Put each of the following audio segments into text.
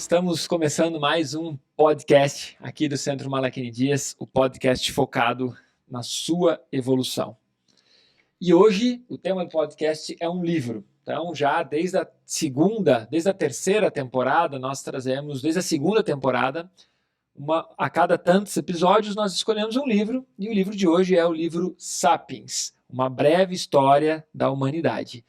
Estamos começando mais um podcast aqui do Centro Malaquini Dias, o podcast focado na sua evolução. E hoje o tema do podcast é um livro. Então já desde a terceira temporada, nós trazemos, desde a segunda temporada, a cada tantos episódios nós escolhemos um livro, e o livro de hoje é o livro Sapiens, uma breve história da humanidade.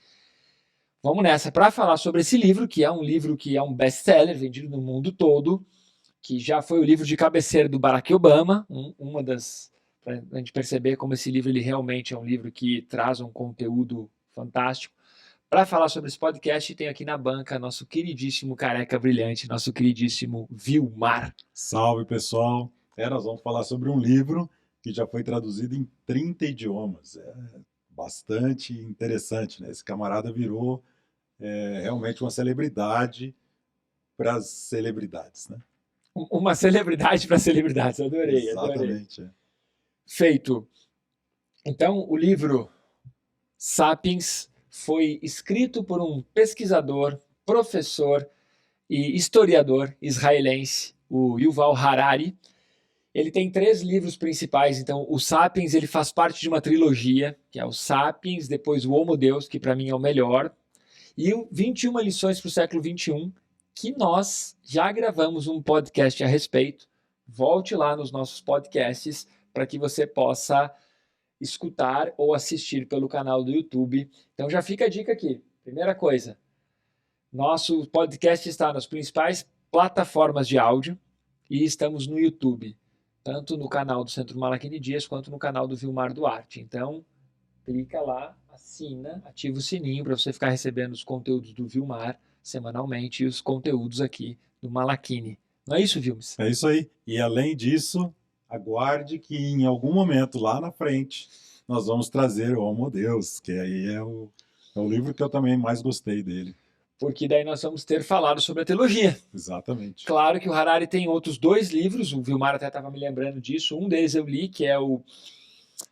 Vamos nessa para falar sobre esse livro, que é um best-seller, vendido no mundo todo, que já foi o livro de cabeceira do Barack Obama, para a gente perceber como esse livro ele realmente é um livro que traz um conteúdo fantástico. Para falar sobre esse podcast, tem aqui na banca nosso queridíssimo careca brilhante, nosso queridíssimo Vilmar. Salve, pessoal! Nós vamos falar sobre um livro que já foi traduzido em 30 idiomas. É bastante interessante, né? Esse camarada virou realmente uma celebridade para as celebridades, né? Uma celebridade para celebridades, adorei. Exatamente. Adorei. Feito. Então, o livro Sapiens foi escrito por um pesquisador, professor e historiador israelense, o Yuval Harari. Ele tem 3 livros principais, então o Sapiens ele faz parte de uma trilogia, que é o Sapiens, depois o Homo Deus, que para mim é o melhor, e o 21 lições para o século XXI, que nós já gravamos um podcast a respeito. Volte lá nos nossos podcasts para que você possa escutar ou assistir pelo canal do YouTube. Então já fica a dica aqui. Primeira coisa, nosso podcast está nas principais plataformas de áudio e estamos no YouTube, tanto no canal do Centro Malaquini Dias quanto no canal do Vilmar Duarte. Então, clica lá, assina, ativa o sininho para você ficar recebendo os conteúdos do Vilmar semanalmente e os conteúdos aqui do Malaquini. Não é isso, Vilmes? É isso aí. E além disso, aguarde que em algum momento lá na frente nós vamos trazer o Homo Deus, que aí é o livro que eu também mais gostei dele. Porque daí nós vamos ter falado sobre a teologia. Exatamente. Claro que o Harari tem outros 2 livros, o Vilmar até estava me lembrando disso, um deles eu li, que é o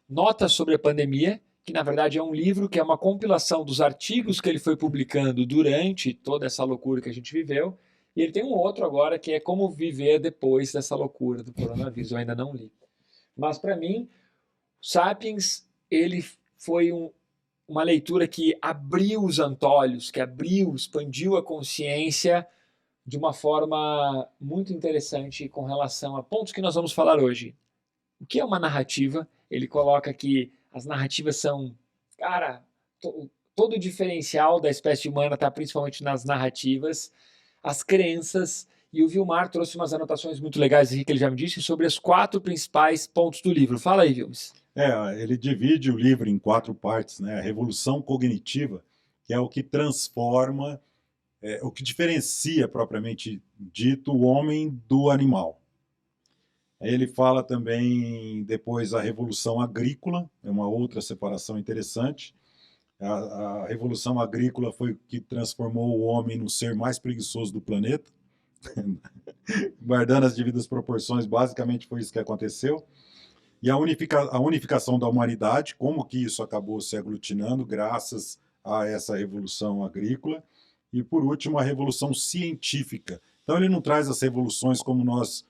Notas sobre a Pandemia, que na verdade é um livro que é uma compilação dos artigos que ele foi publicando durante toda essa loucura que a gente viveu, e ele tem um outro agora que é Como Viver Depois dessa Loucura do Coronavírus, eu ainda não li. Mas para mim, Sapiens, ele foi uma leitura que abriu os antolhos, que expandiu a consciência de uma forma muito interessante com relação a pontos que nós vamos falar hoje. O que é uma narrativa? Ele coloca que as narrativas são, todo o diferencial da espécie humana está principalmente nas narrativas, as crenças, e o Vilmar trouxe umas anotações muito legais aqui que ele já me disse sobre os 4 principais pontos do livro. Fala aí, Vilmes. Ele divide o livro em 4 partes, né? A revolução cognitiva, que é o que transforma, o que diferencia propriamente dito o homem do animal. Ele fala também depois a revolução agrícola, é uma outra separação interessante. A revolução agrícola foi o que transformou o homem no ser mais preguiçoso do planeta. Guardando as devidas proporções, basicamente foi isso que aconteceu. E a unificação da humanidade, como que isso acabou se aglutinando graças a essa revolução agrícola. E, por último, a revolução científica. Então, ele não traz as revoluções como nós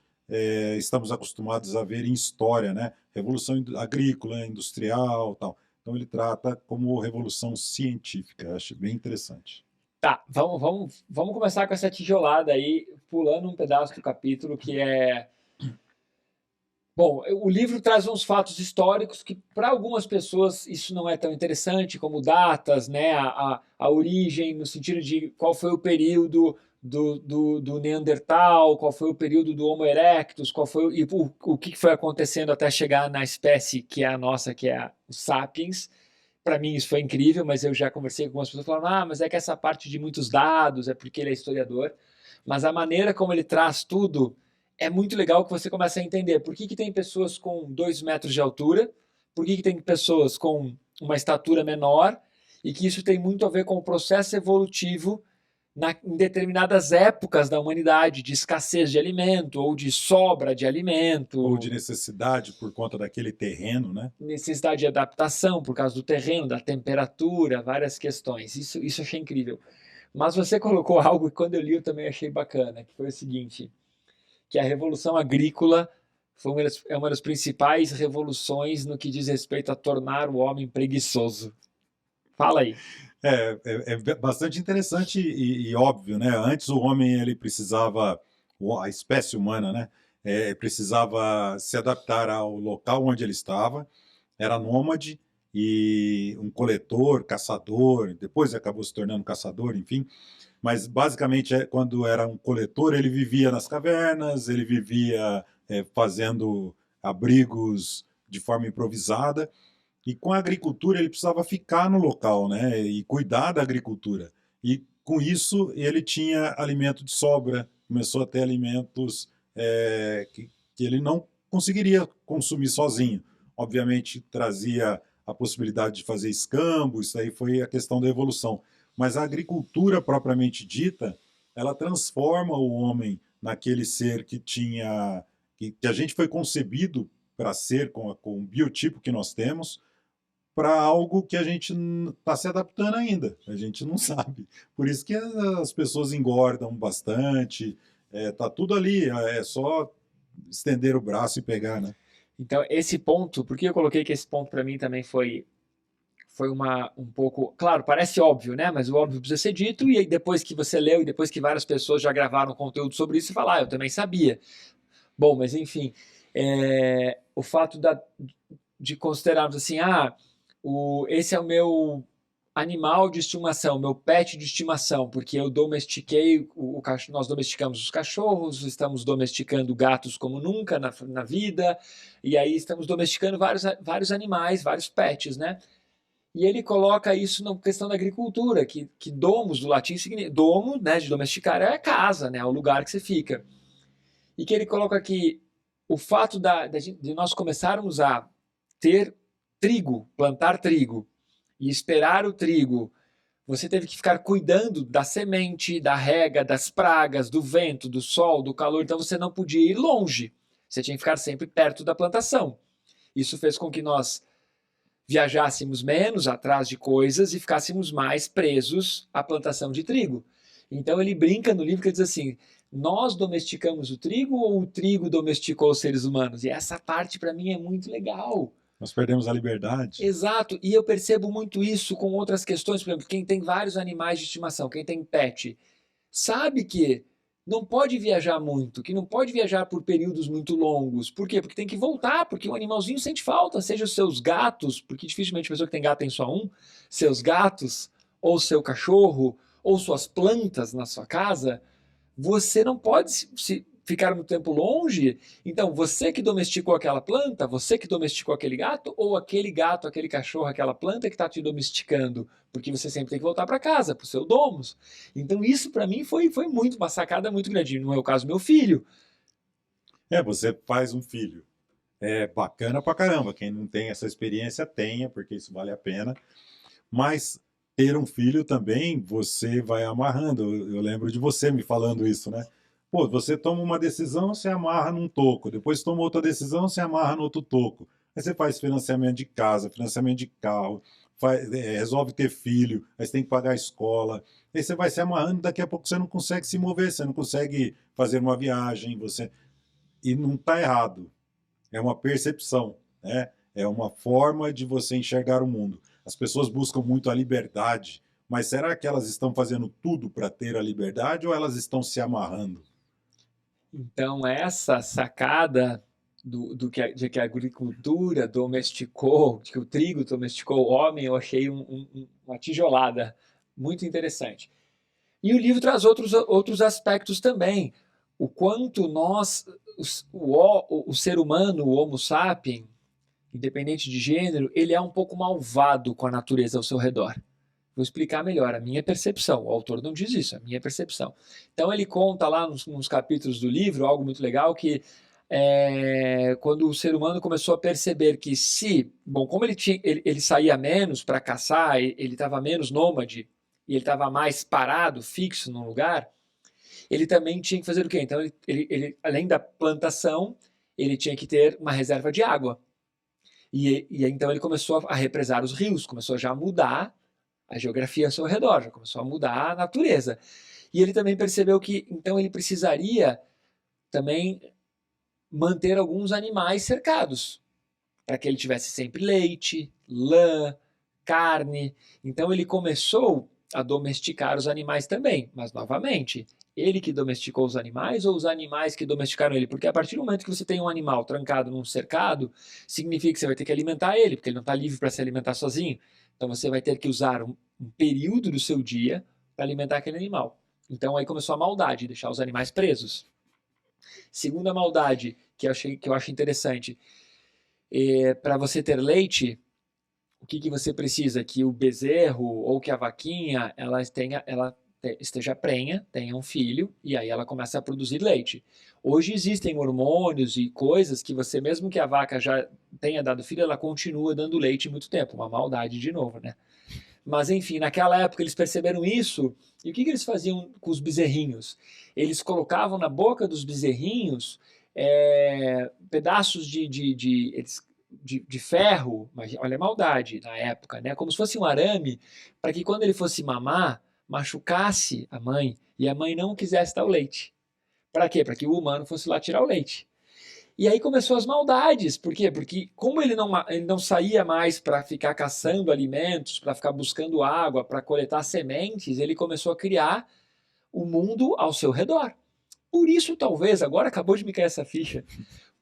estamos acostumados a ver em história, né? Revolução agrícola, industrial, tal. Então, ele trata como revolução científica. Eu acho bem interessante. Tá, vamos começar com essa tijolada aí, pulando um pedaço do capítulo que é... Bom, o livro traz uns fatos históricos que, para algumas pessoas, isso não é tão interessante, como datas, né? A origem, no sentido de qual foi o período do Neandertal, qual foi o período do Homo erectus, o que foi acontecendo até chegar na espécie que é a nossa, que é o Sapiens. Para mim isso foi incrível, mas eu já conversei com algumas pessoas que falaram, mas é que essa parte de muitos dados é porque ele é historiador. Mas a maneira como ele traz tudo é muito legal, que você começa a entender por que tem pessoas com 2 metros de altura, por que tem pessoas com uma estatura menor, e que isso tem muito a ver com o processo evolutivo em determinadas épocas da humanidade, de escassez de alimento, ou de sobra de alimento. Ou de necessidade por conta daquele terreno, né? Necessidade de adaptação por causa do terreno, da temperatura, várias questões. Isso eu achei incrível. Mas você colocou algo que quando eu li eu também achei bacana, que foi o seguinte, que a Revolução Agrícola é uma das principais revoluções no que diz respeito a tornar o homem preguiçoso. Fala aí. É bastante interessante e óbvio, né? Antes o homem ele precisava, a espécie humana, né? Precisava se adaptar ao local onde ele estava, era nômade e um coletor, caçador, depois acabou se tornando caçador, enfim. Mas basicamente quando era um coletor ele vivia nas cavernas, ele vivia fazendo abrigos de forma improvisada. E com a agricultura ele precisava ficar no local, né, e cuidar da agricultura. E com isso ele tinha alimento de sobra, começou a ter alimentos que ele não conseguiria consumir sozinho. Obviamente trazia a possibilidade de fazer escambo, isso aí foi a questão da evolução. Mas a agricultura propriamente dita, ela transforma o homem naquele ser que tinha, que a gente foi concebido para ser com o biotipo que nós temos, para algo que a gente está se adaptando ainda, a gente não sabe. Por isso que as pessoas engordam bastante, tá tudo ali, é só estender o braço e pegar, né? Então, esse ponto, por que eu coloquei que esse ponto para mim também foi um pouco, claro, parece óbvio, né? Mas o óbvio precisa ser dito, e aí depois que você leu, e depois que várias pessoas já gravaram conteúdo sobre isso, você fala, eu também sabia. Bom, mas enfim, o fato de considerarmos assim, esse é o meu animal de estimação, meu pet de estimação, porque eu domestiquei, nós domesticamos os cachorros, estamos domesticando gatos como nunca na vida, e aí estamos domesticando vários animais, vários pets, né? E ele coloca isso na questão da agricultura, que domos, do latim, significa, domo, né, de domesticar, é a casa, né, é o lugar que você fica. E que ele coloca aqui o fato de nós começarmos a ter trigo, plantar trigo, e esperar o trigo, você teve que ficar cuidando da semente, da rega, das pragas, do vento, do sol, do calor, então você não podia ir longe, você tinha que ficar sempre perto da plantação. Isso fez com que nós viajássemos menos atrás de coisas e ficássemos mais presos à plantação de trigo. Então ele brinca no livro que ele diz assim, nós domesticamos o trigo ou o trigo domesticou os seres humanos? E essa parte para mim é muito legal. Nós perdemos a liberdade. Exato, e eu percebo muito isso com outras questões, por exemplo, quem tem vários animais de estimação, quem tem pet, sabe que não pode viajar muito, que não pode viajar por períodos muito longos. Por quê? Porque tem que voltar, porque o animalzinho sente falta, seja os seus gatos, porque dificilmente a pessoa que tem gato tem só um, seus gatos, ou seu cachorro, ou suas plantas na sua casa, você não pode ficar muito tempo longe. Então, você que domesticou aquela planta, você que domesticou aquele gato, ou aquele gato, aquele cachorro, aquela planta que está te domesticando, porque você sempre tem que voltar para casa, para o seu domus. Então, isso para mim foi muito uma sacada muito grande. No meu caso, meu filho. Você faz um filho. É bacana pra caramba. Quem não tem essa experiência, tenha, porque isso vale a pena. Mas ter um filho também, você vai amarrando. Eu lembro de você me falando isso, né? Pô, você toma uma decisão, você amarra num toco. Depois toma outra decisão, você amarra no outro toco. Aí você faz financiamento de casa, financiamento de carro, resolve ter filho, aí você tem que pagar a escola. Aí você vai se amarrando, daqui a pouco você não consegue se mover, você não consegue fazer uma viagem, e não está errado. É uma percepção, né? É uma forma de você enxergar o mundo. As pessoas buscam muito a liberdade, mas será que elas estão fazendo tudo para ter a liberdade ou elas estão se amarrando? Então, essa sacada de que a agricultura domesticou, de que o trigo domesticou o homem, eu achei uma tijolada muito interessante. E o livro traz outros aspectos também. O quanto o ser humano, o Homo sapiens, independente de gênero, ele é um pouco malvado com a natureza ao seu redor. Vou explicar melhor, a minha percepção. O autor não diz isso, a minha percepção. Então ele conta lá nos capítulos do livro algo muito legal que quando o ser humano começou a perceber que como ele saía menos para caçar, ele estava menos nômade, e ele estava mais parado, fixo num lugar, ele também tinha que fazer o quê? Então, além da plantação, ele tinha que ter uma reserva de água. E então ele começou a represar os rios, começou já a mudar a geografia ao seu redor, já começou a mudar a natureza. E ele também percebeu que, então, ele precisaria também manter alguns animais cercados, para que ele tivesse sempre leite, lã, carne. Então ele começou a domesticar os animais também, mas novamente, ele que domesticou os animais ou os animais que domesticaram ele? Porque a partir do momento que você tem um animal trancado num cercado, significa que você vai ter que alimentar ele, porque ele não está livre para se alimentar sozinho. Então você vai ter que usar um período do seu dia para alimentar aquele animal. Então aí começou a maldade, deixar os animais presos. Segunda maldade que eu acho interessante, para você ter leite, o que você precisa? Que o bezerro ou que a vaquinha esteja prenha, tenha um filho, e aí ela começa a produzir leite. Hoje existem hormônios e coisas que você, mesmo que a vaca já tenha dado filho, ela continua dando leite muito tempo. Uma maldade de novo, né? Mas enfim, naquela época eles perceberam isso, e o que eles faziam com os bezerrinhos? Eles colocavam na boca dos bezerrinhos pedaços de ferro, mas olha a maldade na época, né? Como se fosse um arame, para que quando ele fosse mamar, machucasse a mãe e a mãe não quisesse dar o leite. Para quê? Para que o humano fosse lá tirar o leite. E aí começou as maldades. Por quê? Porque como ele não saía mais para ficar caçando alimentos, para ficar buscando água, para coletar sementes, ele começou a criar o mundo ao seu redor. Por isso, talvez, agora acabou de me cair essa ficha,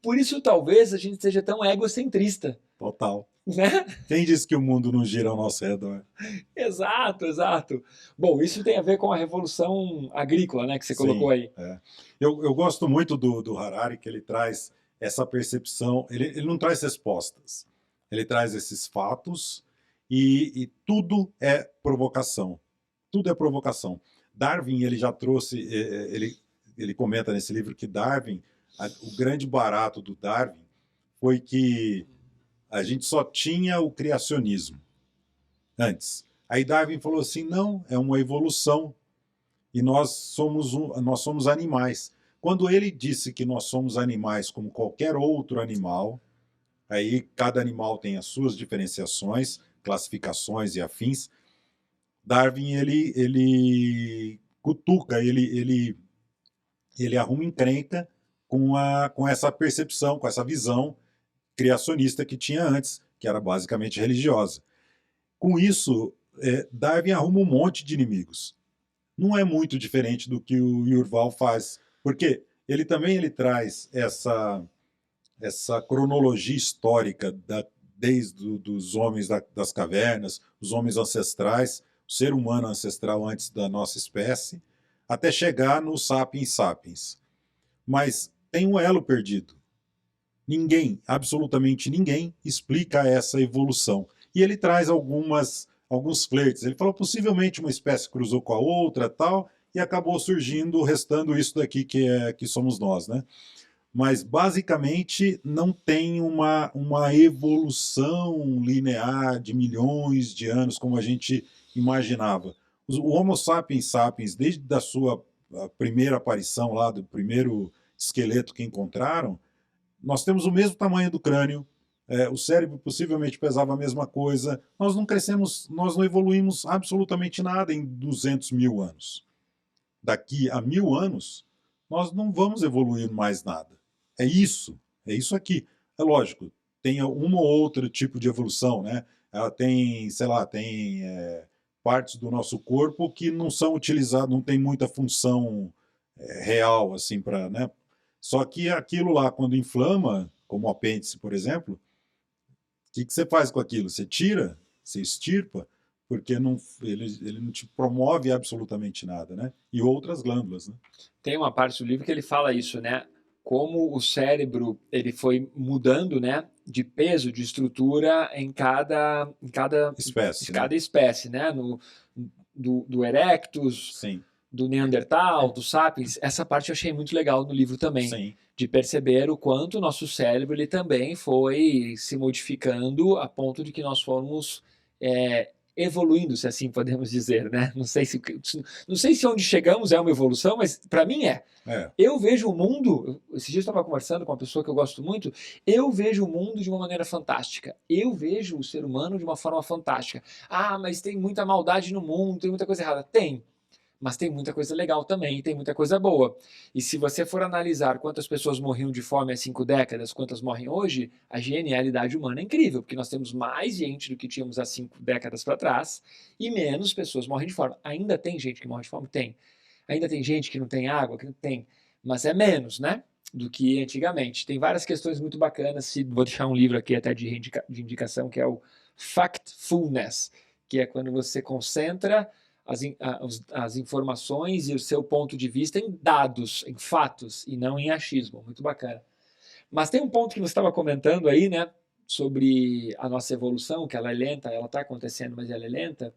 por isso talvez a gente seja tão egocentrista. Total. Né? Quem disse que o mundo não gira ao nosso redor? Exato, exato. Bom, isso tem a ver com a revolução agrícola, né, que você Sim, colocou aí. Eu gosto muito do Harari, que ele traz essa percepção, ele não traz respostas, ele traz esses fatos e tudo é provocação. Tudo é provocação. Darwin, ele já trouxe, ele comenta nesse livro que Darwin, o grande barato do Darwin foi que a gente só tinha o criacionismo antes. Aí Darwin falou assim, não, é uma evolução e nós somos animais. Quando ele disse que nós somos animais como qualquer outro animal, aí cada animal tem as suas diferenciações, classificações e afins, Darwin ele cutuca, ele arruma encrenca com essa percepção, com essa visão criacionista que tinha antes, que era basicamente religiosa. Com isso, Darwin arruma um monte de inimigos. Não é muito diferente do que o Yuval faz, porque ele também traz essa cronologia histórica desde os homens das cavernas, os homens ancestrais, o ser humano ancestral antes da nossa espécie, até chegar no Sapiens Sapiens. Mas tem um elo perdido. Ninguém, absolutamente ninguém, explica essa evolução. E ele traz alguns flertes. Ele falou possivelmente uma espécie cruzou com a outra, tal, e acabou surgindo, restando isso daqui que somos nós, né? Mas basicamente não tem uma evolução linear de milhões de anos como a gente imaginava. O Homo sapiens sapiens, desde a sua primeira aparição lá, do primeiro esqueleto que encontraram, nós temos o mesmo tamanho do crânio, o cérebro possivelmente pesava a mesma coisa, nós não crescemos, nós não evoluímos absolutamente nada em 200 mil anos. Daqui a 1000 anos, nós não vamos evoluir mais nada. É isso aqui. É lógico, tem um ou outro tipo de evolução, né? Ela tem, sei lá, partes do nosso corpo que não são utilizadas, não tem muita função real, assim, para, né? Só que aquilo lá, quando inflama, como o apêndice, por exemplo, o que você faz com aquilo? Você tira, você extirpa, porque ele não te promove absolutamente nada, né? E outras glândulas, né? Tem uma parte do livro que ele fala isso, né? Como o cérebro ele foi mudando, né, de peso, de estrutura em cada espécie, né? Do Erectus, sim, do Neandertal, do Sapiens. Essa parte eu achei muito legal no livro também, sim, de perceber o quanto o nosso cérebro ele também foi se modificando a ponto de que nós fomos evoluindo, se assim podemos dizer, né? Não sei se onde chegamos é uma evolução, mas para mim é. Eu vejo o mundo, esses dias eu estava conversando com uma pessoa que eu gosto muito, eu vejo o mundo de uma maneira fantástica. Eu vejo o ser humano de uma forma fantástica. Ah, mas tem muita maldade no mundo, tem muita coisa errada. Tem. Mas tem muita coisa legal também, tem muita coisa boa. E se você for analisar quantas pessoas morriam de fome há 5 décadas, quantas morrem hoje, a genialidade humana é incrível, porque nós temos mais gente do que tínhamos há 5 décadas para trás e menos pessoas morrem de fome. Ainda tem gente que morre de fome? Tem. Ainda tem gente que não tem água? Que não tem. Mas é menos, né? Do que antigamente. Tem várias questões muito bacanas. Vou deixar um livro aqui até de indicação, que é o Factfulness, que é quando você concentra as informações e o seu ponto de vista em dados, em fatos, e não em achismo. Muito bacana. Mas tem um ponto que você estava comentando aí, né? Sobre a nossa evolução, que ela é lenta, ela está acontecendo, mas ela é lenta.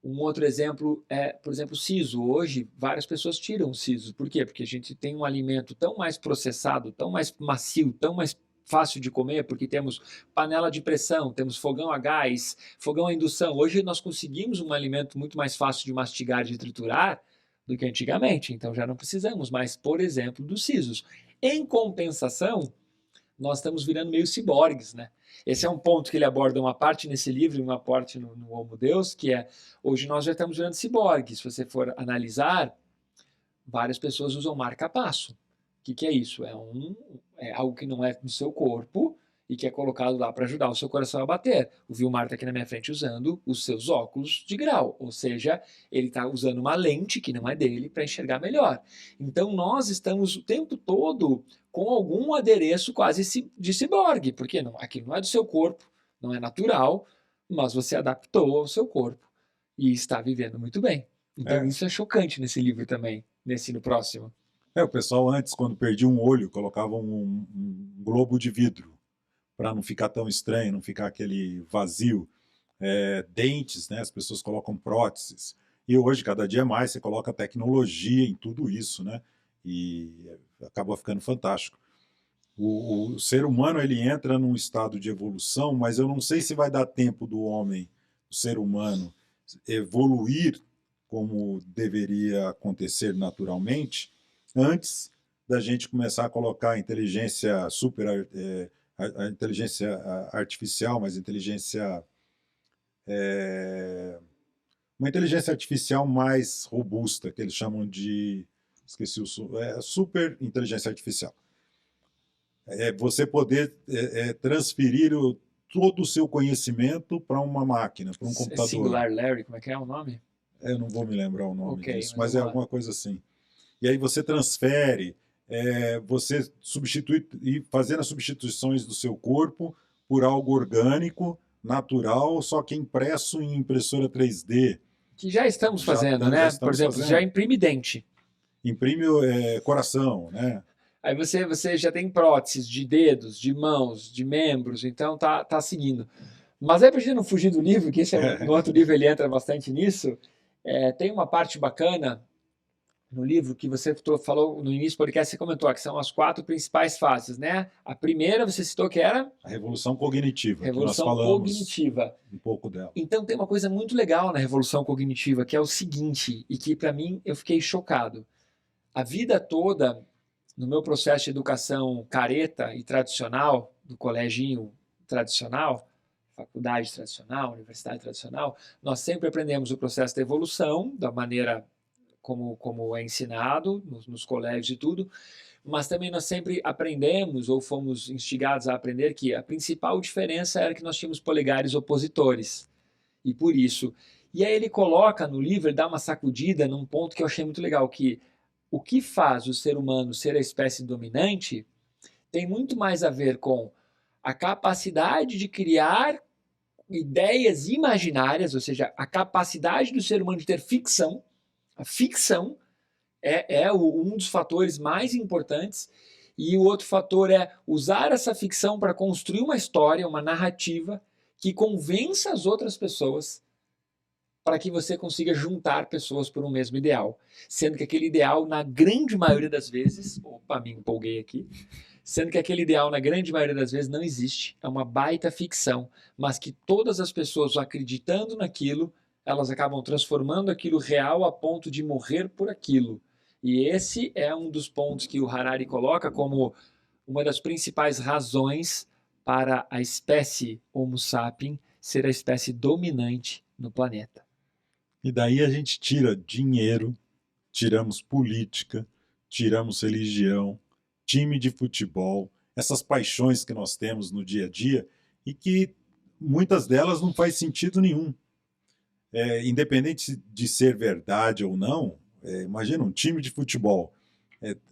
Um outro exemplo é, por exemplo, o siso. Hoje, várias pessoas tiram o siso. Por quê? Porque a gente tem um alimento tão mais processado, tão mais macio, tão mais fácil de comer, porque temos panela de pressão, temos fogão a gás, fogão a indução. Hoje nós conseguimos um alimento muito mais fácil de mastigar, de triturar, do que antigamente. Então já não precisamos mais, por exemplo, dos sisos. Em compensação, nós estamos virando meio ciborgues, né? Esse é um ponto que ele aborda uma parte nesse livro e uma parte no Homo Deus, que é, hoje nós já estamos virando ciborgues. Se você for analisar, várias pessoas usam marca-passo. O que é isso? É algo que não é do seu corpo e que é colocado lá para ajudar o seu coração a bater. O Vilmar está aqui na minha frente usando os seus óculos de grau, ou seja, ele está usando uma lente que não é dele para enxergar melhor. Então nós estamos o tempo todo com algum adereço quase de ciborgue, porque aquilo não é do seu corpo, não é natural, mas você adaptou ao seu corpo e está vivendo muito bem. Então isso é chocante nesse livro também, no próximo. O pessoal antes, quando perdia um olho, colocava um globo de vidro para não ficar tão estranho, não ficar aquele vazio. Dentes, né? As pessoas colocam próteses. E hoje, cada dia mais, você coloca tecnologia em tudo isso, né? E acaba ficando fantástico. O ser humano, ele entra num estado de evolução, mas eu não sei se vai dar tempo do homem, o ser humano, evoluir como deveria acontecer naturalmente, antes da gente começar a colocar a inteligência a inteligência artificial, mas uma inteligência artificial mais robusta, que eles chamam de, esqueci super inteligência artificial. Você poder transferir todo o seu conhecimento para uma máquina, para um computador. Singular Larry, como é que é o nome? Eu não vou me lembrar o nome disso, mas é alguma coisa assim. E aí você transfere, você substitui, e fazendo as substituições do seu corpo por algo orgânico, natural, só que impresso em impressora 3D. Que já estamos fazendo, né? Por exemplo, já imprime dente. Imprime coração, né? Aí você já tem próteses de dedos, de mãos, de membros, então tá seguindo. Mas aí, pra gente não fugir do livro, que no outro livro ele entra bastante nisso, tem uma parte bacana no livro que você falou no início do podcast, você comentou que são as 4 principais fases, né? A primeira você citou que era? A revolução cognitiva. Revolução que nós falamos cognitiva. Um pouco dela. Então tem uma coisa muito legal na revolução cognitiva, que é o seguinte, e que para mim eu fiquei chocado. A vida toda, no meu processo de educação careta e tradicional, do coleginho tradicional, faculdade tradicional, universidade tradicional, nós sempre aprendemos o processo da evolução, da maneira como é ensinado nos colégios e tudo, mas também nós sempre aprendemos, ou fomos instigados a aprender, que a principal diferença era que nós tínhamos polegares opositores. E por isso. E aí ele coloca no livro, ele dá uma sacudida num ponto que eu achei muito legal, que o que faz o ser humano ser a espécie dominante tem muito mais a ver com a capacidade de criar ideias imaginárias, ou seja, a capacidade do ser humano de ter ficção. A ficção é um dos fatores mais importantes, e o outro fator é usar essa ficção para construir uma história, uma narrativa que convença as outras pessoas para que você consiga juntar pessoas por um mesmo ideal. Sendo que aquele ideal, na grande maioria das vezes, me empolguei aqui, Sendo que aquele ideal, na grande maioria das vezes, não existe. É uma baita ficção, mas que todas as pessoas acreditando naquilo, elas acabam transformando aquilo real a ponto de morrer por aquilo. E esse é um dos pontos que o Harari coloca como uma das principais razões para a espécie Homo sapiens ser a espécie dominante no planeta. E daí a gente tira dinheiro, tiramos política, tiramos religião, time de futebol, essas paixões que nós temos no dia a dia e que muitas delas não faz sentido nenhum. Independente de ser verdade ou não, imagina um time de futebol.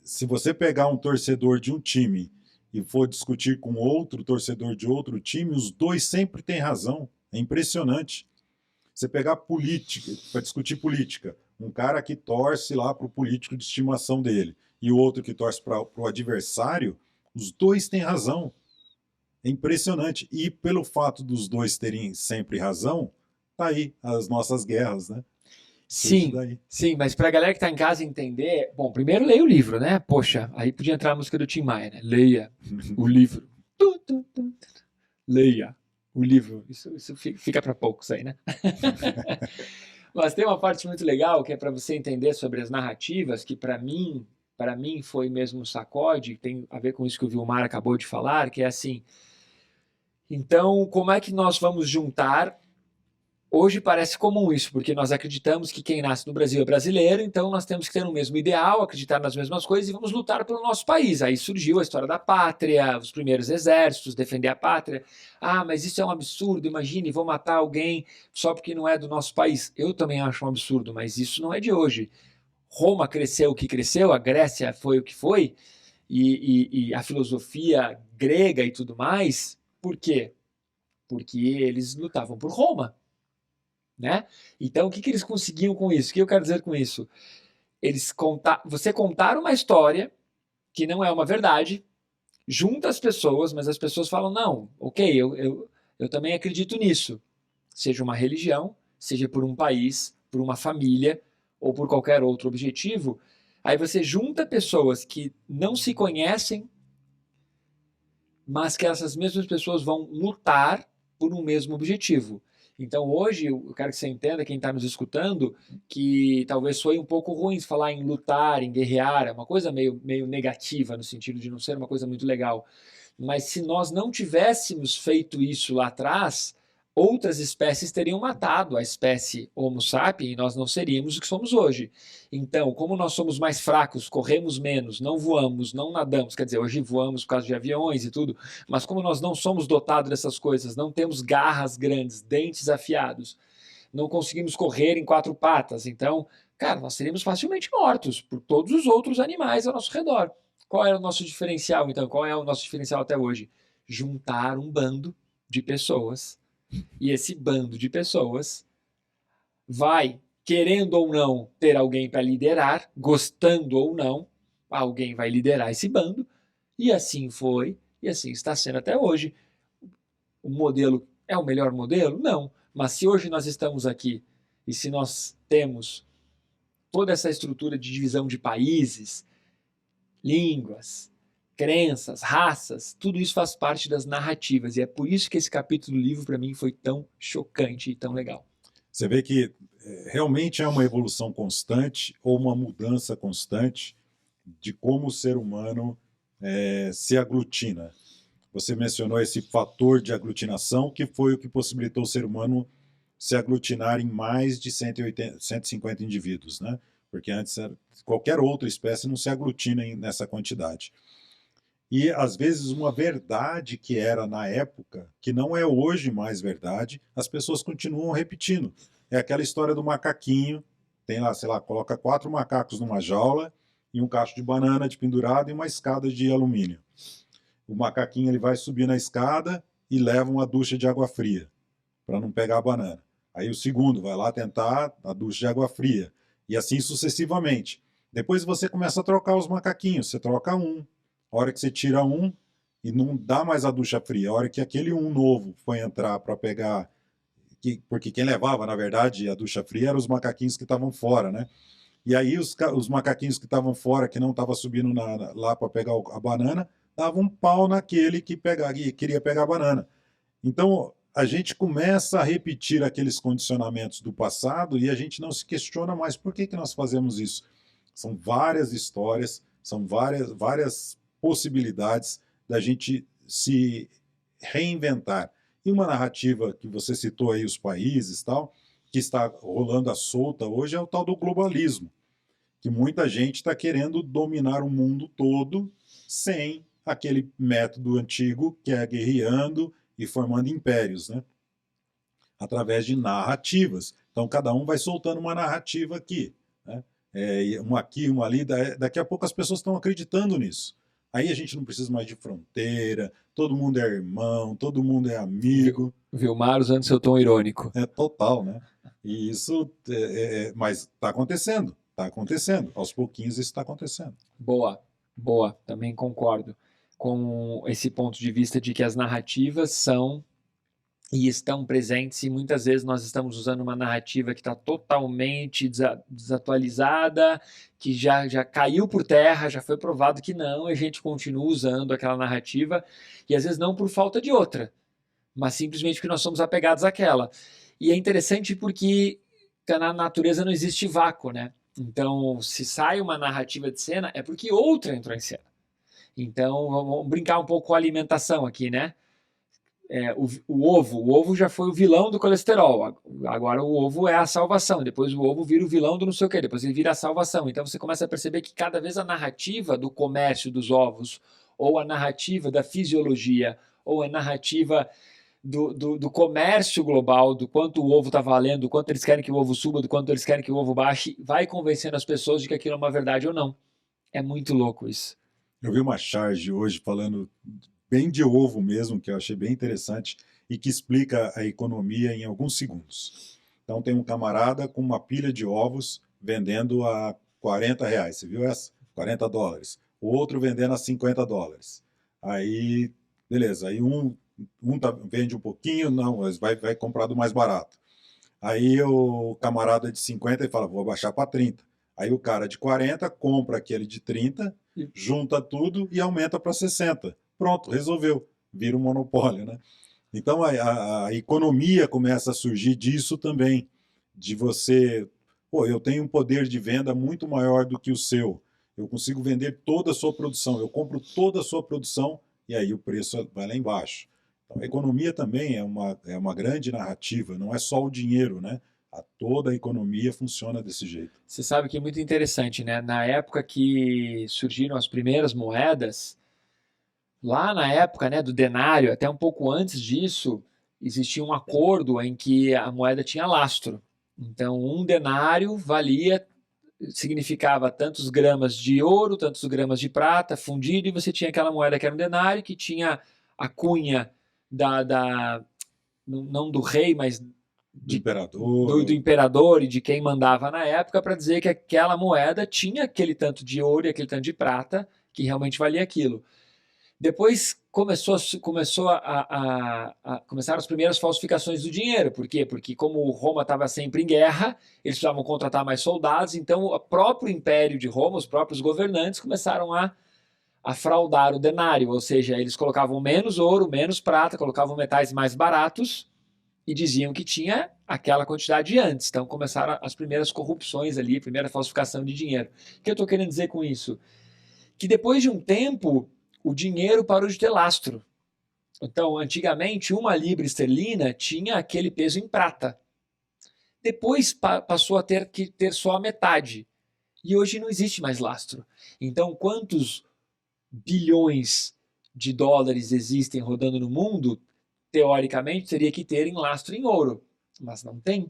Se você pegar um torcedor de um time e for discutir com outro torcedor de outro time, os dois sempre têm razão. É impressionante. Você pegar política, para discutir política, um cara que torce lá para o político de estimação dele e o outro que torce para o adversário, os dois têm razão. É impressionante. E pelo fato dos dois terem sempre razão, tá aí as nossas guerras, né? Sim, mas para a galera que está em casa entender, bom, primeiro leia o livro, né? Poxa, aí podia entrar a música do Tim Maia, né? Leia o livro. Leia o livro. Isso fica para poucos aí, né? Mas tem uma parte muito legal que é para você entender sobre as narrativas, que para mim foi mesmo um sacode, tem a ver com isso que o Vilmar acabou de falar, que é assim, então como é que nós vamos juntar. Hoje parece comum isso, porque nós acreditamos que quem nasce no Brasil é brasileiro, então nós temos que ter o mesmo ideal, acreditar nas mesmas coisas e vamos lutar pelo nosso país. Aí surgiu a história da pátria, os primeiros exércitos, defender a pátria. Ah, mas isso é um absurdo, imagine, vou matar alguém só porque não é do nosso país. Eu também acho um absurdo, mas isso não é de hoje. Roma cresceu o que cresceu, a Grécia foi o que foi, e a filosofia grega e tudo mais, por quê? Porque eles lutavam por Roma. Né? Então, o que eles conseguiam com isso? O que eu quero dizer com isso? Você contar uma história que não é uma verdade, junta as pessoas, mas as pessoas falam, não, ok, eu também acredito nisso. Seja uma religião, seja por um país, por uma família, ou por qualquer outro objetivo. Aí você junta pessoas que não se conhecem, mas que essas mesmas pessoas vão lutar por um mesmo objetivo. Então hoje, eu quero que você entenda, quem está nos escutando, que talvez soe um pouco ruim falar em lutar, em guerrear, é uma coisa meio negativa, no sentido de não ser uma coisa muito legal. Mas se nós não tivéssemos feito isso lá atrás, outras espécies teriam matado a espécie Homo sapiens e nós não seríamos o que somos hoje. Então, como nós somos mais fracos, corremos menos, não voamos, não nadamos, quer dizer, hoje voamos por causa de aviões e tudo, mas como nós não somos dotados dessas coisas, não temos garras grandes, dentes afiados, não conseguimos correr em 4 patas, então, cara, nós seríamos facilmente mortos por todos os outros animais ao nosso redor. Qual era o nosso diferencial, então? Qual é o nosso diferencial até hoje? Juntar um bando de pessoas. E esse bando de pessoas vai, querendo ou não, ter alguém para liderar, gostando ou não, alguém vai liderar esse bando, e assim foi, e assim está sendo até hoje. O modelo é o melhor modelo? Não. Mas se hoje nós estamos aqui, e se nós temos toda essa estrutura de divisão de países, línguas, crenças, raças, tudo isso faz parte das narrativas. E é por isso que esse capítulo do livro, para mim, foi tão chocante e tão legal. Você vê que realmente é uma evolução constante ou uma mudança constante de como o ser humano se aglutina. Você mencionou esse fator de aglutinação, que foi o que possibilitou o ser humano se aglutinar em mais de 150 indivíduos, né? Porque antes qualquer outra espécie não se aglutina nessa quantidade. E às vezes uma verdade que era na época, que não é hoje mais verdade, as pessoas continuam repetindo. É aquela história do macaquinho, tem lá, sei lá, coloca 4 macacos numa jaula e um cacho de banana de pendurado e uma escada de alumínio. O macaquinho ele vai subir na escada e leva uma ducha de água fria para não pegar a banana. Aí o segundo vai lá tentar a ducha de água fria e assim sucessivamente. Depois você começa a trocar os macaquinhos, você troca um. A hora que você tira um e não dá mais a ducha fria, a hora que aquele um novo foi entrar para pegar, porque quem levava, na verdade, a ducha fria eram os macaquinhos que estavam fora, né? E aí os macaquinhos que estavam fora, que não estavam subindo lá para pegar a banana, dava um pau naquele que queria pegar banana. Então, a gente começa a repetir aqueles condicionamentos do passado e a gente não se questiona mais por que nós fazemos isso. São várias histórias, são várias possibilidades da gente se reinventar. E uma narrativa que você citou aí, os países tal, que está rolando à solta hoje é o tal do globalismo, que muita gente está querendo dominar o mundo todo sem aquele método antigo que é guerreando e formando impérios, né? Através de narrativas. Então, cada um vai soltando uma narrativa aqui, né? Uma aqui, uma ali. Daqui a pouco as pessoas estão acreditando nisso. Aí a gente não precisa mais de fronteira, todo mundo é irmão, todo mundo é amigo. Vilmar usando seu tom irônico. É total, né? E isso, mas está acontecendo, aos pouquinhos isso está acontecendo. Boa, boa, também concordo com esse ponto de vista de que as narrativas são e estão presentes e muitas vezes nós estamos usando uma narrativa que está totalmente desatualizada, que já caiu por terra, já foi provado que não, e a gente continua usando aquela narrativa e às vezes não por falta de outra, mas simplesmente porque nós somos apegados àquela. E é interessante porque na natureza não existe vácuo, né? Então, se sai uma narrativa de cena, é porque outra entrou em cena. Então, vamos brincar um pouco com a alimentação aqui, né? O ovo já foi o vilão do colesterol. Agora o ovo é a salvação. Depois o ovo vira o vilão do não sei o quê. Depois ele vira a salvação. Então você começa a perceber que cada vez a narrativa do comércio dos ovos, ou a narrativa da fisiologia, ou a narrativa do comércio global, do quanto o ovo está valendo, do quanto eles querem que o ovo suba, do quanto eles querem que o ovo baixe, vai convencendo as pessoas de que aquilo é uma verdade ou não. É muito louco isso. Eu vi uma charge hoje falando bem de ovo mesmo, que eu achei bem interessante e que explica a economia em alguns segundos. Então tem um camarada com uma pilha de ovos vendendo a R$ 40, você viu essa? $40. O outro vendendo a $50. Aí, beleza, aí um vende um pouquinho, não, mas vai comprar do mais barato. Aí o camarada de 50 e fala, vou abaixar para 30. Aí o cara de 40 compra aquele de 30, junta tudo e aumenta para 60. Pronto, resolveu. Vira um monopólio, né? Então a economia começa a surgir disso também, de você, pô, eu tenho um poder de venda muito maior do que o seu. Eu consigo vender toda a sua produção, eu compro toda a sua produção e aí o preço vai lá embaixo. Então, a economia também é uma grande narrativa, não é só o dinheiro, né? Toda a economia funciona desse jeito. Você sabe que é muito interessante, né? Na época que surgiram as primeiras moedas, lá na época, né, do denário, até um pouco antes disso, existia um acordo em que a moeda tinha lastro. Então, um denário significava tantos gramas de ouro, tantos gramas de prata fundido, e você tinha aquela moeda que era um denário, que tinha a cunha não do rei, mas do imperador e de quem mandava na época, para dizer que aquela moeda tinha aquele tanto de ouro e aquele tanto de prata que realmente valia aquilo. Depois começaram as primeiras falsificações do dinheiro. Por quê? Porque como Roma estava sempre em guerra, eles precisavam contratar mais soldados, então o próprio Império de Roma, os próprios governantes começaram a fraudar o denário, ou seja, eles colocavam menos ouro, menos prata, colocavam metais mais baratos e diziam que tinha aquela quantidade antes. Então começaram as primeiras corrupções ali, a primeira falsificação de dinheiro. O que eu estou querendo dizer com isso? Que depois de um tempo, o dinheiro parou de ter lastro. Então, antigamente, uma libra esterlina tinha aquele peso em prata. Depois passou a ter que ter só a metade. E hoje não existe mais lastro. Então, quantos bilhões de dólares existem rodando no mundo, teoricamente, teria que ter em lastro em ouro. Mas não tem.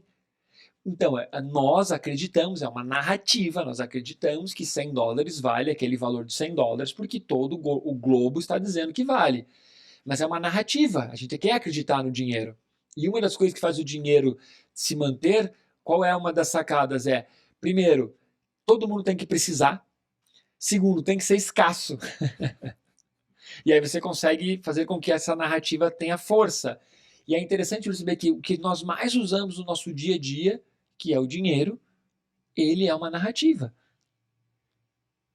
Então, nós acreditamos, é uma narrativa, nós acreditamos que $100 vale aquele valor de $100 porque todo o globo está dizendo que vale. Mas é uma narrativa, a gente quer acreditar no dinheiro. E uma das coisas que faz o dinheiro se manter, qual é uma das sacadas? Primeiro, todo mundo tem que precisar. Segundo, tem que ser escasso. E aí você consegue fazer com que essa narrativa tenha força. E é interessante perceber que o que nós mais usamos no nosso dia a dia, que é o dinheiro, ele é uma narrativa.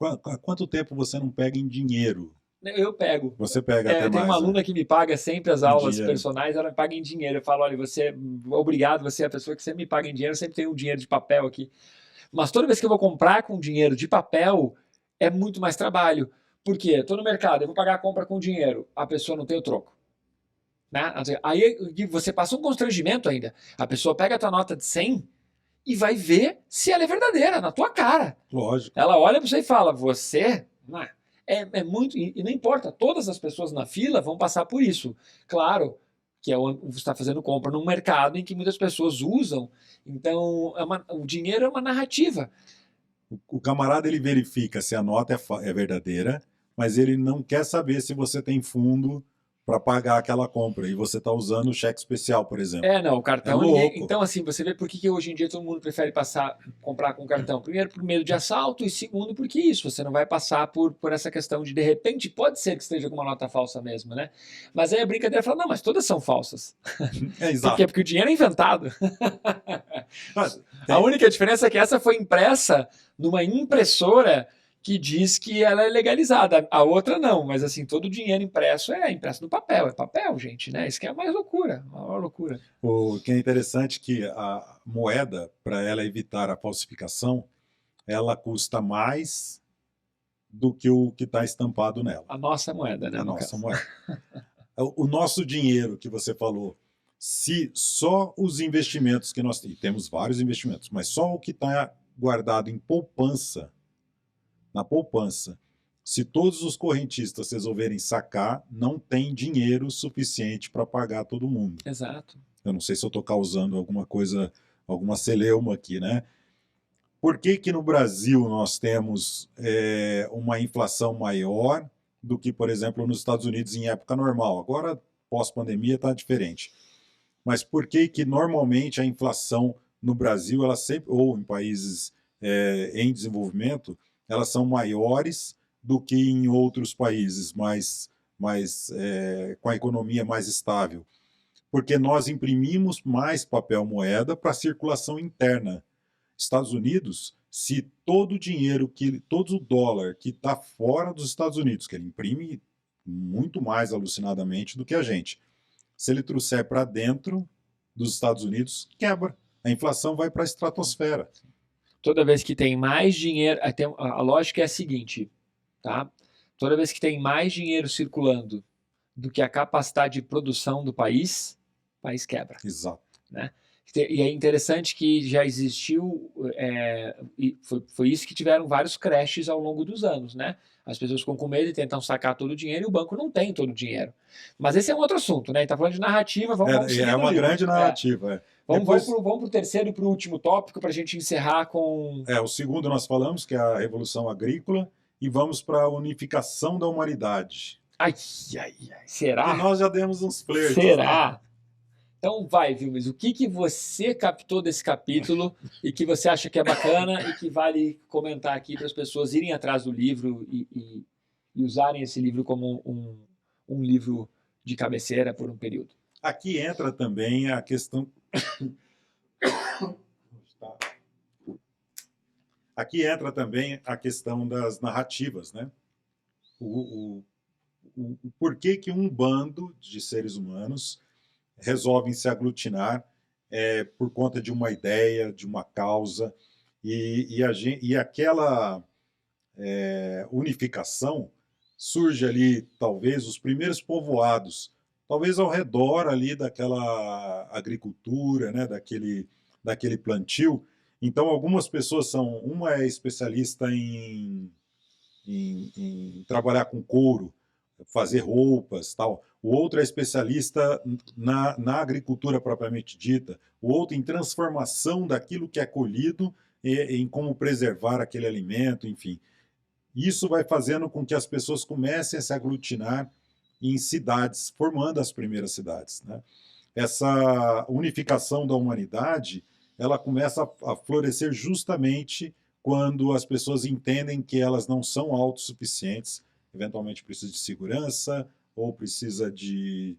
Há quanto tempo você não pega em dinheiro? Eu pego. Você pega até Eu tenho uma mais, né? aluna que me paga sempre as Em aulas dinheiro. personais, ela me paga em dinheiro. Eu falo, olha, obrigado, você é a pessoa que sempre me paga em dinheiro, eu sempre tenho um dinheiro de papel aqui. Mas toda vez que eu vou comprar com dinheiro de papel, é muito mais trabalho. Por quê? Estou no mercado, eu vou pagar a compra com dinheiro, a pessoa não tem o troco. Né? Aí você passa um constrangimento ainda. A pessoa pega a tua nota de 100 e vai ver se ela é verdadeira, na tua cara. Lógico. Ela olha para você e fala, você... Não é, é muito... E não importa, todas as pessoas na fila vão passar por isso. Claro que você está fazendo compra num mercado em que muitas pessoas usam. Então, o dinheiro é uma narrativa. O camarada ele verifica se a nota é verdadeira, mas ele não quer saber se você tem fundo para pagar aquela compra e você está usando o cheque especial, por exemplo. Não, o É cartão ninguém. louco. Então, assim, você vê por que hoje em dia todo mundo prefere comprar com cartão. Primeiro, por medo de assalto, e segundo, porque isso, você não vai passar por essa questão de repente, pode ser que esteja com uma nota falsa mesmo, né? Mas aí a brincadeira fala, não, mas todas são falsas. É Por quê? exato. Porque o dinheiro é inventado. Mas A única diferença é que essa foi impressa numa impressora que diz que ela é legalizada. A outra não, mas assim, todo o dinheiro impresso é impresso no papel. É papel, gente, né? Isso que é a mais loucura, a maior loucura. O que é interessante é que a moeda, para ela evitar a falsificação, ela custa mais do que o que está estampado nela, A nossa moeda, né, a no nossa caso. moeda. O nosso dinheiro que você falou, se só os investimentos que nós temos vários investimentos, mas só o que está guardado em poupança, na poupança, se todos os correntistas resolverem sacar, não tem dinheiro suficiente para pagar todo mundo. Exato. Eu não sei se eu estou causando alguma coisa, alguma celeuma aqui, né? Por que que no Brasil nós temos uma inflação maior do que, por exemplo, nos Estados Unidos em época normal? Agora, pós-pandemia, está diferente. Mas por que que normalmente a inflação no Brasil, ela sempre, ou em países em desenvolvimento, elas são maiores do que em outros países com a economia mais estável? Porque nós imprimimos mais papel moeda para circulação interna. Estados Unidos, se todo o dinheiro, todo o dólar que está fora dos Estados Unidos, que ele imprime muito mais alucinadamente do que a gente, se ele trouxer para dentro dos Estados Unidos, quebra. A inflação vai para a estratosfera. Toda vez que tem mais dinheiro, a lógica é a seguinte, tá? Toda vez que tem mais dinheiro circulando do que a capacidade de produção do país, o país quebra. Exato. Né? E é interessante que já existiu, e foi isso que tiveram vários crashes ao longo dos anos, né? As pessoas ficam com medo e tentam sacar todo o dinheiro e o banco não tem todo o dinheiro. Mas esse é um outro assunto, né? A gente está falando de narrativa, vamos seguir É no uma livro. grande narrativa. Vamos para o terceiro e para o último tópico para a gente encerrar com... O segundo nós falamos, que é a Revolução Agrícola, e vamos para a unificação da humanidade. Ai, será? E nós já demos uns flertes. Será? Né? Então vai, Vilmes, o que você captou desse capítulo e que você acha que é bacana e que vale comentar aqui para as pessoas irem atrás do livro e usarem esse livro como um livro de cabeceira por um período? Aqui entra também a questão... Aqui entra também a questão das narrativas, né? O porquê que um bando de seres humanos resolvem se aglutinar por conta de uma ideia, de uma causa, e aquela unificação surge ali, talvez, os primeiros povoados, talvez ao redor ali daquela agricultura, né, daquele plantio. Então, algumas pessoas uma é especialista em trabalhar com couro, fazer roupas, tal. O outro é especialista na agricultura propriamente dita. O outro em transformação daquilo que é colhido em como preservar aquele alimento, enfim. Isso vai fazendo com que as pessoas comecem a se aglutinar em cidades, formando as primeiras cidades, né? Essa unificação da humanidade, ela começa a florescer justamente quando as pessoas entendem que elas não são autossuficientes, eventualmente precisa de segurança ou precisa de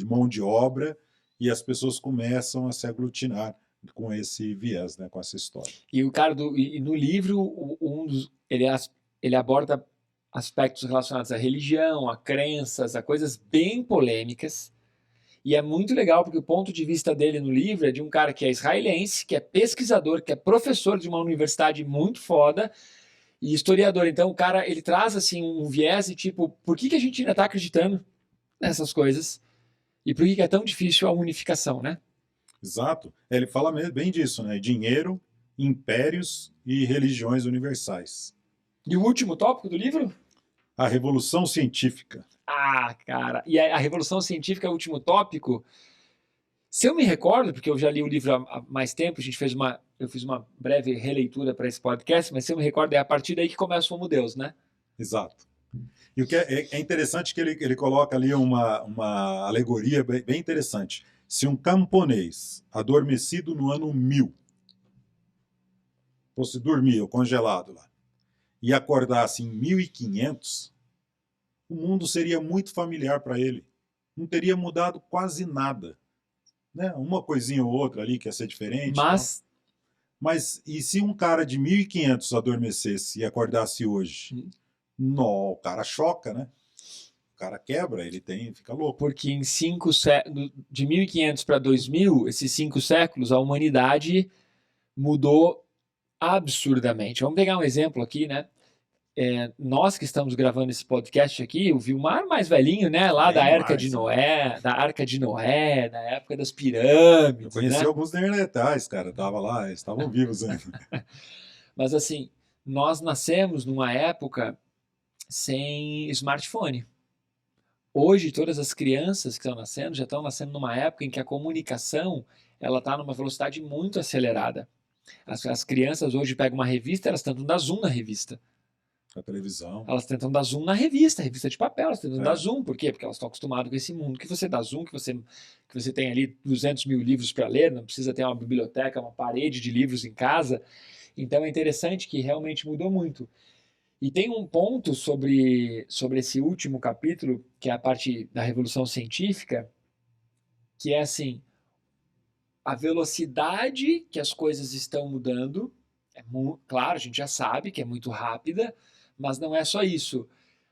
mão de obra, e as pessoas começam a se aglutinar com esse viés, né, com essa história. E o cara no livro, ele aborda aspectos relacionados à religião, a crenças, a coisas bem polêmicas. E é muito legal porque o ponto de vista dele no livro é de um cara que é israelense, que é pesquisador, que é professor de uma universidade muito foda e historiador. Então o cara, ele traz assim um viés de tipo, por que a gente ainda está acreditando nessas coisas? E por que é tão difícil a unificação, né? Exato. Ele fala bem disso, né? Dinheiro, impérios e religiões universais. E o último tópico do livro? A Revolução Científica. Ah, cara. E a Revolução Científica é o último tópico. Se eu me recordo, porque eu já li o livro há mais tempo, eu fiz uma breve releitura para esse podcast, mas se eu me recordo, é a partir daí que começa o Homo Deus, né? Exato. E o que é interessante que ele coloca ali uma alegoria bem interessante. Se um camponês adormecido no ano 1000 fosse dormir ou congelado lá e acordasse em 1500, o mundo seria muito familiar para ele. Não teria mudado quase nada. Né? Uma coisinha ou outra ali que ia ser diferente. Mas e se um cara de 1500 adormecesse e acordasse hoje? Não, o cara choca, né? O cara quebra, fica louco. Porque de 1500 para 2000, esses 5 séculos, a humanidade mudou absurdamente. Vamos pegar um exemplo aqui, né? Nós que estamos gravando esse podcast aqui, o Vilmar mais velhinho, né? Lá da Arca de Noé, da época das pirâmides. Eu conheci né? alguns neandertais, cara. Tava lá, eles estavam vivos ainda. Mas assim, nós nascemos numa época sem smartphone. Hoje, todas as crianças que estão nascendo já estão nascendo numa época em que a comunicação ela está numa velocidade muito acelerada. As crianças hoje pegam uma revista, elas tentam dar zoom na revista. A televisão. Elas tentam dar zoom na revista de papel, elas tentam dar zoom. Por quê? Porque elas estão acostumadas com esse mundo que você dá zoom, que você tem ali 200 mil livros para ler, não precisa ter uma biblioteca, uma parede de livros em casa. Então é interessante que realmente mudou muito. E tem um ponto sobre esse último capítulo, que é a parte da Revolução Científica, que é assim, a velocidade que as coisas estão mudando, claro, a gente já sabe que é muito rápida, mas não é só isso.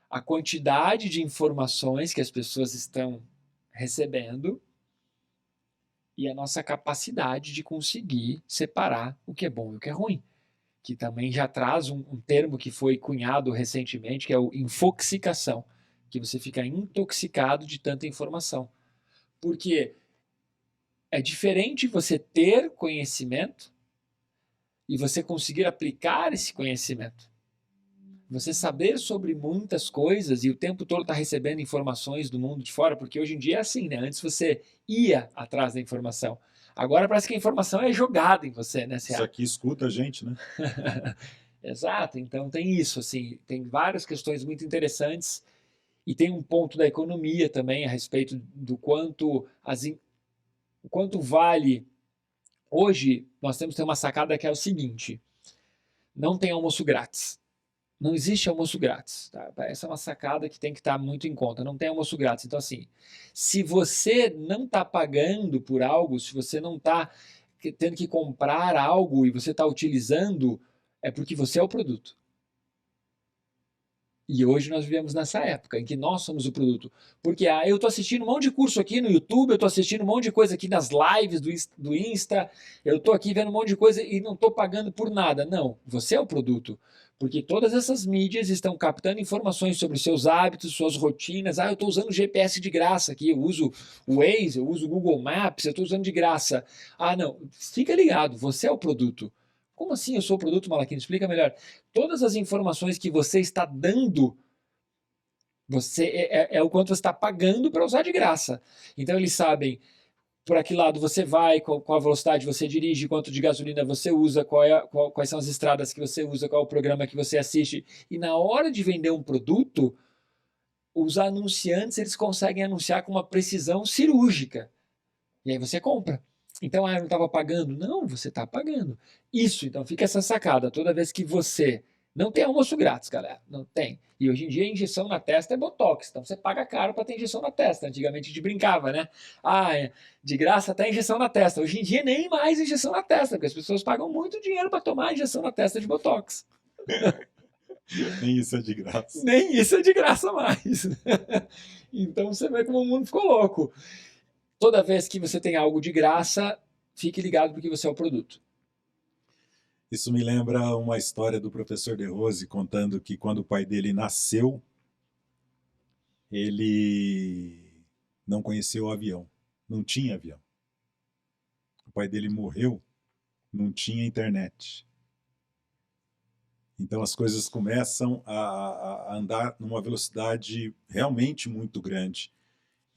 A quantidade de informações que as pessoas estão recebendo e a nossa capacidade de conseguir separar o que é bom e o que é ruim. Que também já traz um termo que foi cunhado recentemente, que é o infoxicação, que você fica intoxicado de tanta informação. Porque é diferente você ter conhecimento e você conseguir aplicar esse conhecimento. Você saber sobre muitas coisas e o tempo todo estar recebendo informações do mundo de fora, porque hoje em dia é assim, né? Antes você ia atrás da informação. Agora parece que a informação é jogada em você, né? Isso aqui escuta a gente, né? Exato, então tem isso, assim, tem várias questões muito interessantes e tem um ponto da economia também a respeito do quanto vale. Hoje nós temos que ter uma sacada que é o seguinte: não tem almoço grátis. Não existe almoço grátis. Tá? Essa é uma sacada que tem que estar muito em conta. Não tem almoço grátis. Então, assim, se você não está pagando por algo, se você não está tendo que comprar algo e você está utilizando, é porque você é o produto. E hoje nós vivemos nessa época em que nós somos o produto. Porque eu estou assistindo um monte de curso aqui no YouTube, eu estou assistindo um monte de coisa aqui nas lives do Insta, eu estou aqui vendo um monte de coisa e não estou pagando por nada. Não, você é o produto. Porque todas essas mídias estão captando informações sobre seus hábitos, suas rotinas. Eu estou usando o GPS de graça aqui, eu uso o Waze, eu uso o Google Maps, eu estou usando de graça. Não, fica ligado, você é o produto. Como assim eu sou o produto, Malaquino? Explica melhor. Todas as informações que você está dando, é o quanto você está pagando para usar de graça. Então eles sabem por que lado você vai, qual a velocidade você dirige, quanto de gasolina você usa, quais são as estradas que você usa, qual é o programa que você assiste. E na hora de vender um produto, os anunciantes eles conseguem anunciar com uma precisão cirúrgica. E aí você compra. Então, eu não estava pagando? Não, você está pagando. Isso, então fica essa sacada. Toda vez que você... Não tem almoço grátis, galera. Não tem. E hoje em dia a injeção na testa é Botox. Então você paga caro para ter injeção na testa. Antigamente a gente brincava, né? De graça até injeção na testa. Hoje em dia nem mais injeção na testa, porque as pessoas pagam muito dinheiro para tomar injeção na testa de Botox. Nem isso é de graça. Nem isso é de graça mais. Então você vê como o mundo ficou louco. Toda vez que você tem algo de graça, fique ligado porque você é o produto. Isso me lembra uma história do professor De Rose contando que quando o pai dele nasceu, ele não conhecia o avião, não tinha avião. O pai dele morreu, não tinha internet. Então as coisas começam a andar numa velocidade realmente muito grande.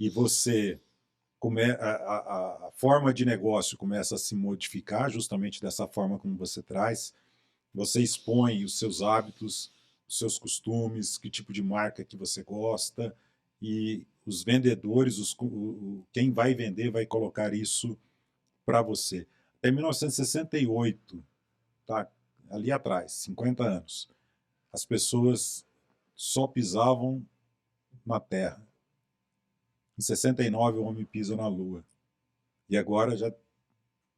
E você a forma de negócio começa a se modificar justamente dessa forma como você traz. Você expõe os seus hábitos, os seus costumes, que tipo de marca que você gosta, e os vendedores, quem vai vender vai colocar isso para você. Até 1968, tá? Ali atrás, 50 anos, as pessoas só pisavam na Terra. Em 69 o homem pisa na Lua. E agora já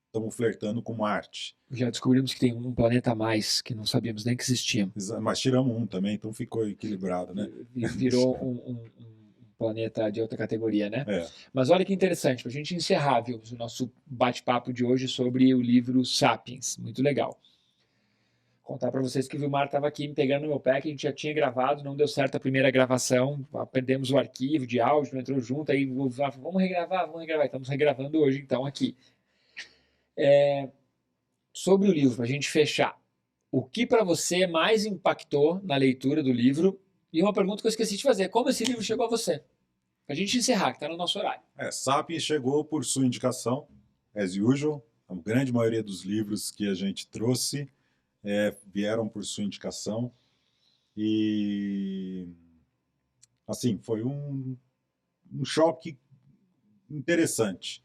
estamos flertando com Marte. Já descobrimos que tem um planeta a mais que não sabíamos nem que existia. Mas tiramos um também, então ficou equilibrado, né? Virou um planeta de outra categoria, né? É. Mas olha que interessante, para a gente encerrar, viu, o nosso bate-papo de hoje sobre o livro Sapiens. Muito legal. Contar para vocês que o Vilmar estava aqui me pegando no meu pé, que a gente já tinha gravado, não deu certo a primeira gravação, perdemos o arquivo de áudio, não entrou junto, aí vamos regravar, estamos regravando hoje então aqui. Sobre o livro, para a gente fechar, o que para você mais impactou na leitura do livro? E uma pergunta que eu esqueci de fazer, como esse livro chegou a você? Para a gente encerrar, que está no nosso horário. Sapiens chegou por sua indicação, as usual. A grande maioria dos livros que a gente trouxe vieram por sua indicação. E, assim, foi um choque interessante.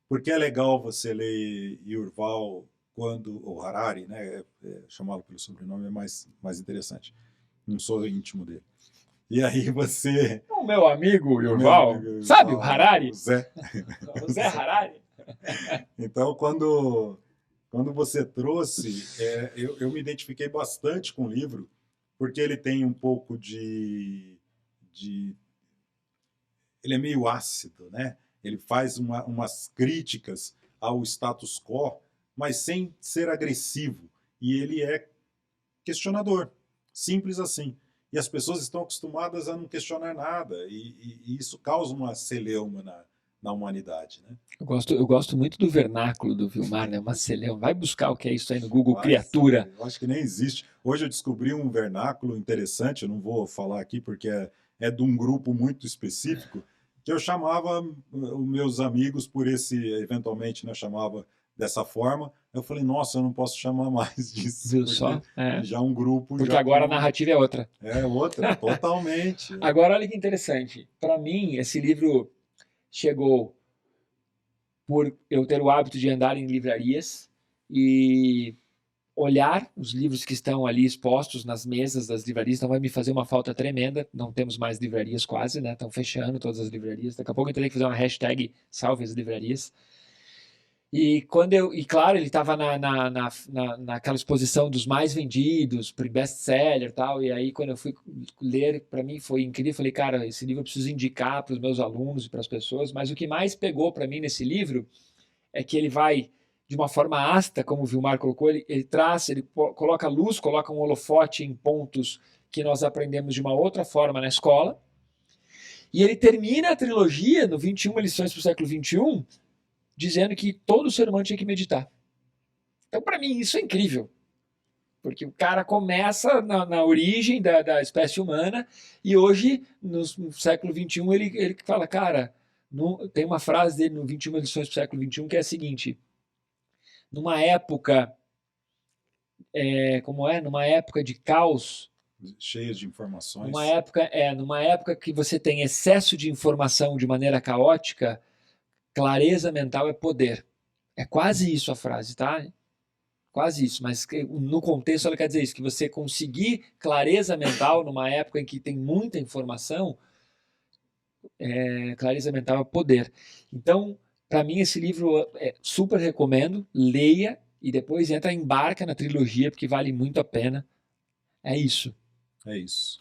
Porque é legal você ler Yuval ou Harari, né? Chamá-lo pelo sobrenome é mais interessante. Não sou íntimo dele. E aí você... O meu amigo Yuval, sabe o Harari? O Zé. O Zé Harari. Então, quando você trouxe, eu me identifiquei bastante com o livro, porque ele tem um pouco de... Ele é meio ácido, né? Ele faz umas críticas ao status quo, mas sem ser agressivo. E ele é questionador, simples assim. E as pessoas estão acostumadas a não questionar nada, e isso causa uma celeuma na humanidade, né? Eu gosto muito do vernáculo do Vilmar, né? Uma celeuma. Vai buscar o que é isso aí no Google, criatura. Eu acho que nem existe. Hoje eu descobri um vernáculo interessante, eu não vou falar aqui porque é de um grupo muito específico, que eu chamava os meus amigos por eventualmente, né, chamava dessa forma. Eu falei, nossa, eu não posso chamar mais disso. Viu só? Já um grupo... Porque agora a narrativa é outra. É outra, totalmente. Agora, olha que interessante. Para mim, esse livro chegou por eu ter o hábito de andar em livrarias e olhar os livros que estão ali expostos nas mesas das livrarias. Então vai me fazer uma falta tremenda. Não temos mais livrarias quase, né? Estão fechando todas as livrarias. Daqui a pouco eu terei que fazer uma hashtag salve as livrarias. E claro, ele estava naquela exposição dos mais vendidos, best-seller e tal, e aí quando eu fui ler, para mim foi incrível, falei, cara, esse livro eu preciso indicar para os meus alunos e para as pessoas, mas o que mais pegou para mim nesse livro é que ele vai, de uma forma ácida, como o Vilmar colocou, ele coloca luz, coloca um holofote em pontos que nós aprendemos de uma outra forma na escola, e ele termina a trilogia, no 21 lições para o século XXI, dizendo que todo ser humano tinha que meditar. Então, para mim, isso é incrível. Porque o cara começa na origem da espécie humana e hoje, no século XXI, ele fala, cara, tem uma frase dele no 21 lições do século XXI que é a seguinte, numa época, numa época de caos, cheias de informações, numa época que você tem excesso de informação de maneira caótica, clareza mental é poder. É quase isso a frase, tá? Quase isso, mas no contexto ela quer dizer isso, que você conseguir clareza mental numa época em que tem muita informação, clareza mental é poder. Então, para mim esse livro super recomendo, leia e depois embarca na trilogia, porque vale muito a pena. É isso. É isso.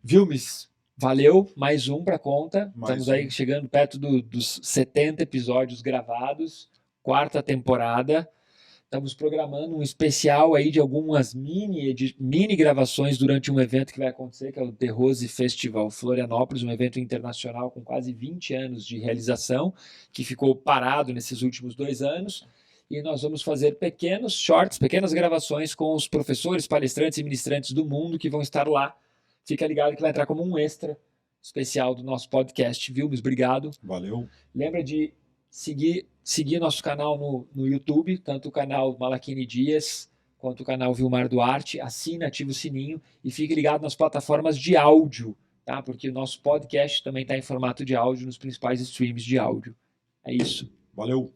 Vilmes, valeu, mais um para conta. Mais Estamos um. aí chegando perto dos 70 episódios gravados, 4ª temporada. Estamos programando um especial aí de algumas mini gravações durante um evento que vai acontecer, que é o The Rose Festival Florianópolis, um evento internacional com quase 20 anos de realização, que ficou parado nesses últimos 2 anos. E nós vamos fazer pequenos shorts, pequenas gravações com os professores, palestrantes e ministrantes do mundo que vão estar lá. Fica ligado que vai entrar como um extra especial do nosso podcast. Vilmes, obrigado. Valeu. Lembra de seguir nosso canal no YouTube, tanto o canal Malachini Dias quanto o canal Vilmar Duarte. Assina, ativa o sininho e fique ligado nas plataformas de áudio, tá? Porque o nosso podcast também está em formato de áudio nos principais streams de áudio. É isso. Valeu.